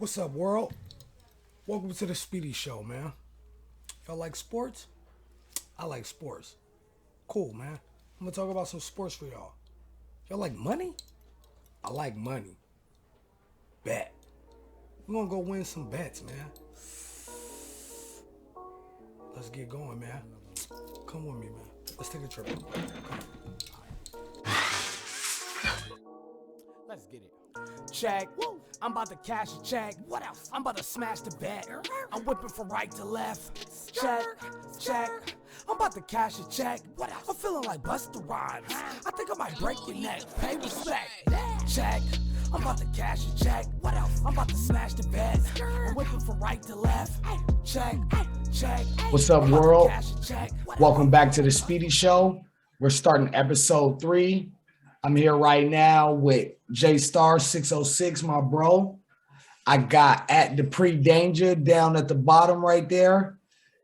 What's up, world? Welcome to the Speedy Show, man. Y'all like sports? I like sports. Cool, man. I'm gonna talk about some sports for y'all. Y'all like money? I like money. Bet. We're gonna go win some bets, man. Let's get going, man. Come with me, man. Let's take a trip. Come on. Let's get it. Check. Woo. I'm about to cash a check. What else? I'm about to smash the bet. I'm whipping from right to left. Check. I'm about to cash a check. What else? I'm feeling like Busta Rhymes. I think I might break your neck. Pay respect. Check. I'm about to cash a check. What else? I'm about to smash the bet. I'm whipping from right to left. Check. What's up, world? Welcome back to the Speedy Show. We're starting episode 3. I'm here right now with J Star 606, my bro. I got at the Danger down at the bottom right there.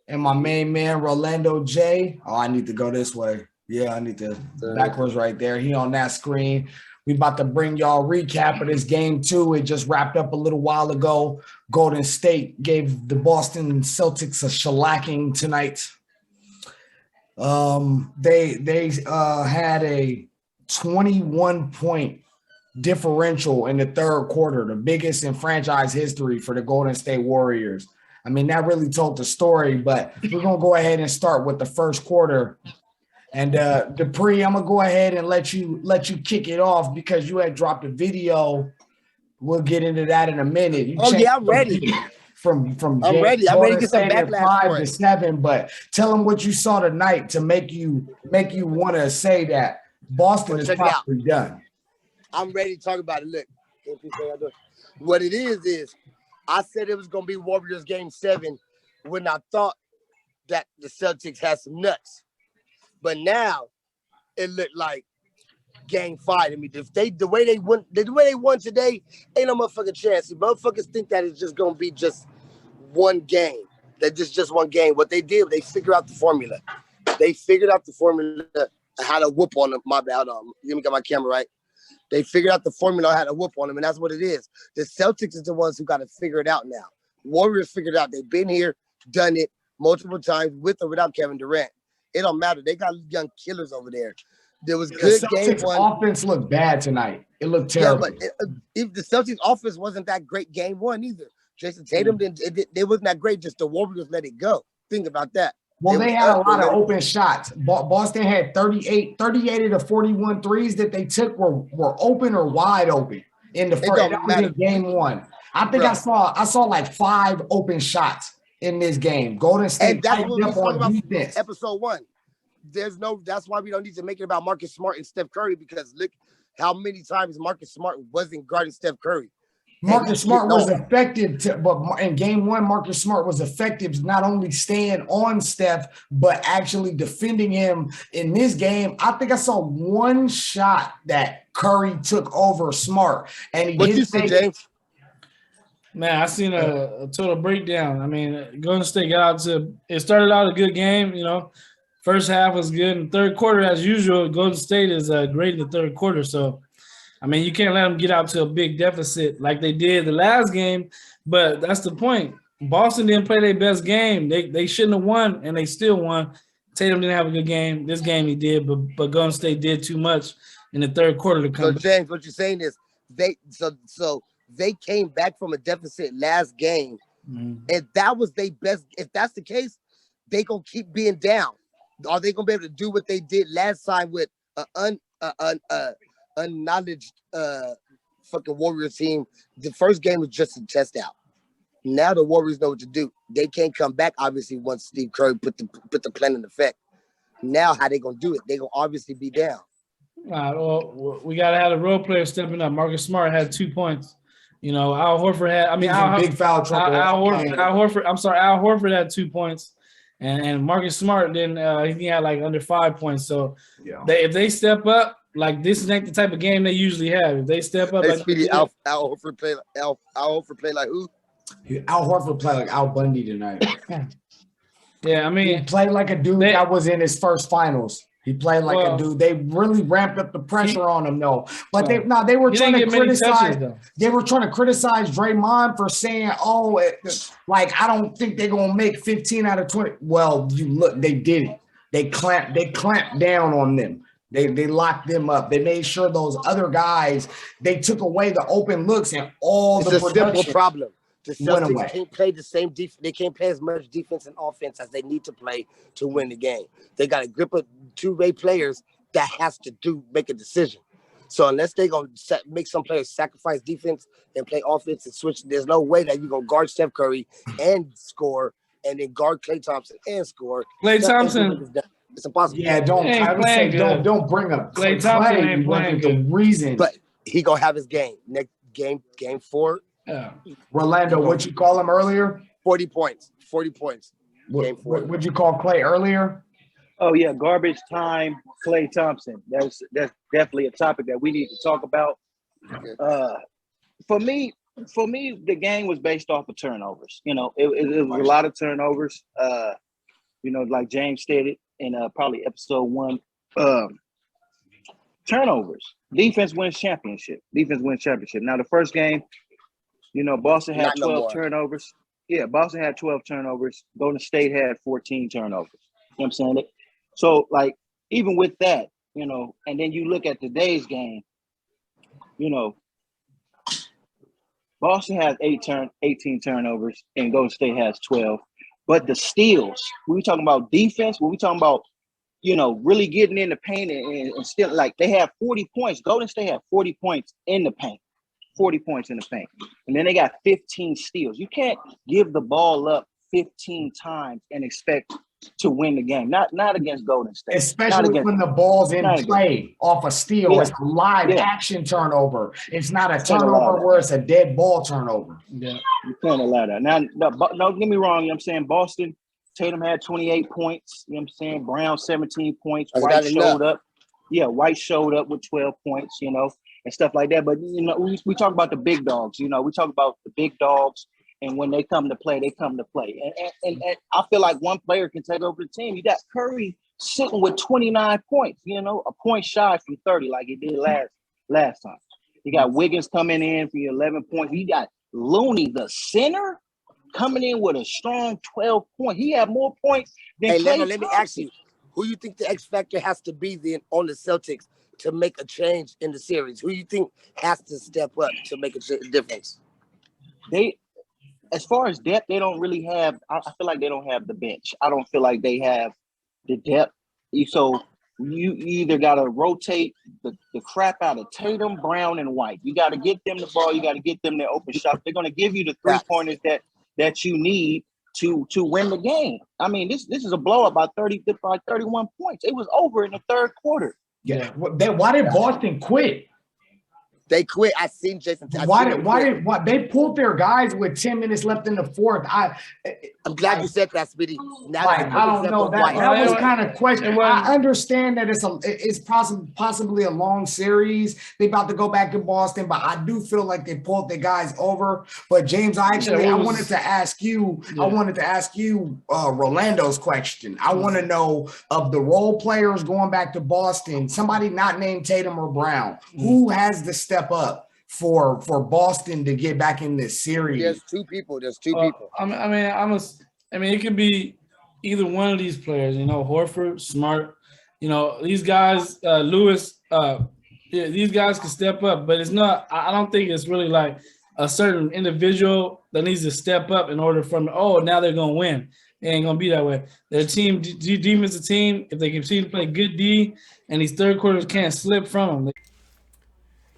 And my main man, Rolando J. Oh, I need to go this way. Yeah, I need to backwards right there. He on that screen. We about to bring y'all a recap of this game 2. It just wrapped up a little while ago. Golden State gave the Boston Celtics a shellacking tonight. They had a 21-point differential in the third quarter, the biggest in franchise history for the Golden State Warriors. I mean, that really told the story, but we're going to go ahead and start with the first quarter. And Dupree, I'm going to go ahead and let you kick it off because you had dropped a video. We'll get into that in a minute. I'm ready. From I'm ready. I'm ready to get some backlash 5 to 7, but tell them what you saw tonight to make you want to say that Boston is probably done. I'm ready to talk about it. Look, what it is I said it was going to be Warriors game 7 when I thought that the Celtics had some nuts. But now it looked like game 5 to me. The way they won today, ain't no motherfucking chance. The motherfuckers think that it's just going to be just one game. That just one game. What they did, they figured out the formula. They figured out the formula how to whoop on them. My bad. Let me get my camera right. They figured out the formula how to whoop on them, and that's what it is. The Celtics is the ones who got to figure it out now. Warriors figured it out. They've been here, done it multiple times with or without Kevin Durant. It don't matter. They got young killers over there. There was good game 1. Offense looked bad tonight. It looked terrible. Yeah, but if the Celtics offense wasn't that great game 1 either. Jason Tatum they wasn't that great. Just the Warriors let it go. Think about that. Well, they had a lot of open shots. Boston had 38 of the 41 threes that they took were open or wide open in the first. That was in game 1. I think I saw like 5 open shots in this game. Golden State. And that's what we talking about defense. Episode 1. That's why we don't need to make it about Marcus Smart and Steph Curry, because look how many times Marcus Smart wasn't guarding Steph Curry. Marcus Smart was effective, but in game 1, Marcus Smart was effective not only staying on Steph, but actually defending him in this game. I think I saw one shot that Curry took over Smart. And what you see, James? Man, I seen a total breakdown. I mean, Golden State got out to – it started out a good game, you know. First half was good. In the third quarter, as usual, Golden State is great in the third quarter. So, I mean, you can't let them get out to a big deficit like they did the last game. But that's the point. Boston didn't play their best game. They shouldn't have won, and they still won. Tatum didn't have a good game. This game he did, but Golden State did too much in the third quarter to come back. So, James, what you're saying is they came back from a deficit last game, and that was their best. If that's the case, they going to keep being down. Are they gonna be able to do what they did last time with an unknowledged fucking Warriors team? The first game was just a test out. Now the Warriors know what to do. They can't come back, obviously, once Steve Curry put the plan in effect. Now how they gonna do it? They gonna obviously be down. Well, we gotta have the role player stepping up. Marcus Smart had 2 points. You know, Al Horford had. I mean, big foul trouble. Al Horford had 2 points. And Marcus Smart he had like under 5 points. So if they step up, like this ain't the type of game they usually have. If they step up, Al Horford play like who? Al Horford played like Al Bundy tonight. Yeah, I mean, he played like a dude that was in his first finals. He played like a dude. They really ramped up the pressure on him, though. But they were trying to criticize. They were trying to criticize Draymond for saying, "Oh, like I don't think they're gonna make 15 out of 20." Well, you look, they did it. They clamped down on them. They locked them up. They made sure those other guys. They took away the open looks and all the production. It's a simple problem. The Celtics can't play the same defense. They can't play as much defense and offense as they need to play to win the game. They got a grip of two-way players that has to make a decision. So unless they're going to make some players sacrifice defense and play offense and switch, there's no way that you're going to guard Steph Curry and score and then guard Klay Thompson and score. Klay Thompson. It's impossible. Yeah, don't bring up Klay Thompson ain't playing the reason. But he going to have his game. Next game 4. Yeah. Rolando, what'd you call him earlier? 40 points. 40 points. Game 4. What'd you call Klay earlier? Oh yeah, garbage time, Klay Thompson. That's definitely a topic that we need to talk about. For me, the game was based off of turnovers. You know, it was a lot of turnovers. You know, like James stated in probably episode 1. Turnovers. Defense wins championship. Now the first game, you know, Boston had 12 turnovers. Yeah, Boston had 12 turnovers. Golden State had 14 turnovers. You know what I'm saying? So, like, even with that, you know, and then you look at today's game, you know, Boston has 18 turnovers and Golden State has 12. But the steals, when we talking about defense, when we talking about, you know, really getting in the paint and still, like, they have 40 points. Golden State had 40 points in the paint. 40 points in the paint. And then they got 15 steals. You can't give the ball up 15 times and expect to win the game. Not against Golden State. Especially when the ball's in play off a steal. Yeah. It's a live action turnover. It's not a turnover where it's a dead ball turnover. Yeah. You can't allow that. Now, no, don't get me wrong. You know what I'm saying? Boston, Tatum had 28 points. You know what I'm saying? Brown, 17 points. White showed up. Yeah, White showed up with 12 points, you know, and stuff like that. But, you know, we talk about the big dogs. You know, we talk about the big dogs. And when they come to play, they come to play. And I feel like one player can take over the team. You got Curry sitting with 29 points, you know, a point shy from 30 like he did last time. You got Wiggins coming in for your 11 points. You got Looney, the center, coming in with a strong 12 points. He had more points than Klay Thompson. Let me ask you, who you think the X factor has to be then on the Celtics to make a change in the series? Who you think has to step up to make a difference? As far as depth, they don't really have – I feel like they don't have the bench. I don't feel like they have the depth. So you either got to rotate the crap out of Tatum, Brown, and White. You got to get them the ball. You got to get them their open shots. They're going to give you the three-pointers that you need to win the game. I mean, this is a blowout by 31 points. It was over in the third quarter. Yeah. Why did Boston quit? They quit. I seen Jason. Why they pulled their guys with 10 minutes left in the fourth? I'm glad you said that, Speedy. I don't know that was kind of questionable. I understand that it's possibly a long series. They about to go back to Boston, but I do feel like they pulled the guys over. But James, I wanted to ask you. Yeah. I wanted to ask you Rolando's question. I want to know of the role players going back to Boston. Somebody not named Tatum or Brown. Who has the step up for Boston to get back in this series? There's two people. I mean, it could be either one of these players. You know, Horford, Smart. You know, these guys, Lewis. These guys can step up, but it's not. I don't think it's really like a certain individual that needs to step up in order from. Oh, now they're gonna win. It ain't gonna be that way. Their team, defensive team, if they continue to play good D, and these third quarters can't slip from them.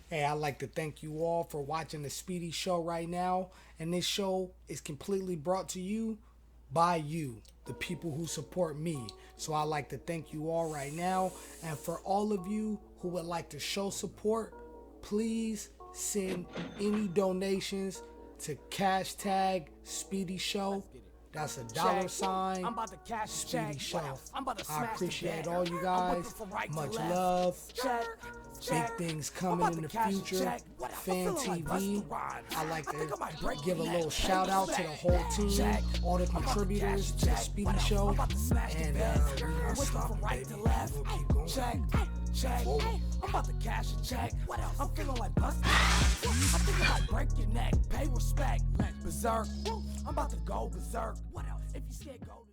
Hey, I'd like to thank you all for watching the Speedy Show right now. And this show is completely brought to you by you, the people who support me. So I'd like to thank you all right now. And for all of you who would like to show support, please send any donations to hashtag Speedy Show. That's $. I'm about to cash Speedy Show. I appreciate all you guys. Much love. Big things coming in the future. Fan TV. I like to give a little shout out to the whole team, all the contributors to the Speedy Show. And we're gonna stop, baby. We'll keep going. Check. I'm about to cash a check. What else? I'm feeling like busting. I think I might break your neck. Pay respect. Berserk. I'm about to go berserk. What else? If you scared, go.